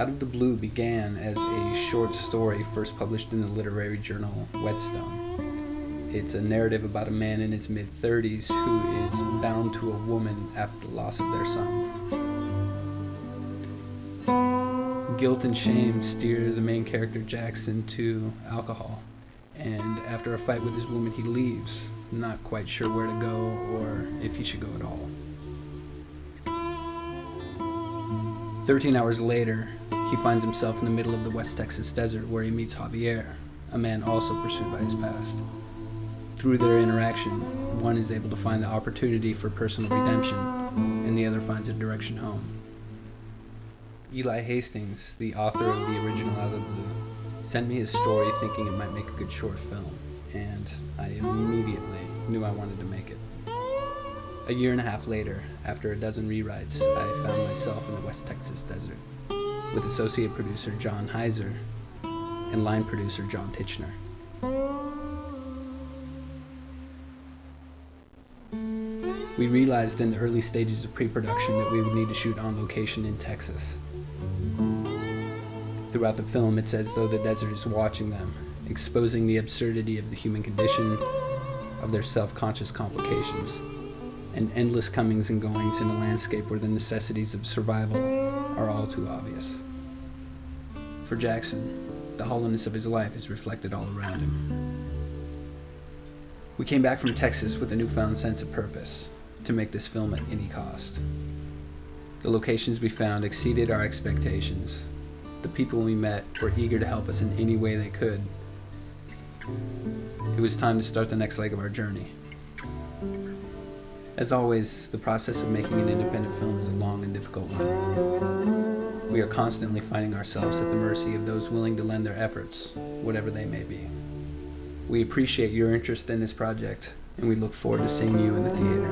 Out of the Blue began as a short story first published in the literary journal Whetstone. It's a narrative about a man in his mid-30s who is bound to a woman after the loss of their son. Guilt and shame steer the main character Jackson to alcohol, and after a fight with his woman he leaves, not quite sure where to go or if he should go at all. 13 hours later, he finds himself in the middle of the West Texas desert where he meets Javier, a man also pursued by his past. Through their interaction, one is able to find the opportunity for personal redemption, and the other finds a direction home. Eli Hastings, the author of the original Out of the Blue, sent me his story thinking it might make a good short film, and I immediately knew I wanted to make it. A year and a half later, after a dozen rewrites, I found myself in the West Texas desert, with associate producer John Heiser and line producer John Titchener. We realized in the early stages of pre-production that we would need to shoot on location in Texas. Throughout the film, it's as though the desert is watching them, exposing the absurdity of the human condition, of their self-conscious complications, and endless comings and goings in a landscape where the necessities of survival are all too obvious. For Jackson, the hollowness of his life is reflected all around him. We came back from Texas with a newfound sense of purpose, to make this film at any cost. The locations we found exceeded our expectations. The people we met were eager to help us in any way they could. It was time to start the next leg of our journey. As always, the process of making an independent film is a long and difficult one. We are constantly finding ourselves at the mercy of those willing to lend their efforts, whatever they may be. We appreciate your interest in this project, and we look forward to seeing you in the theater.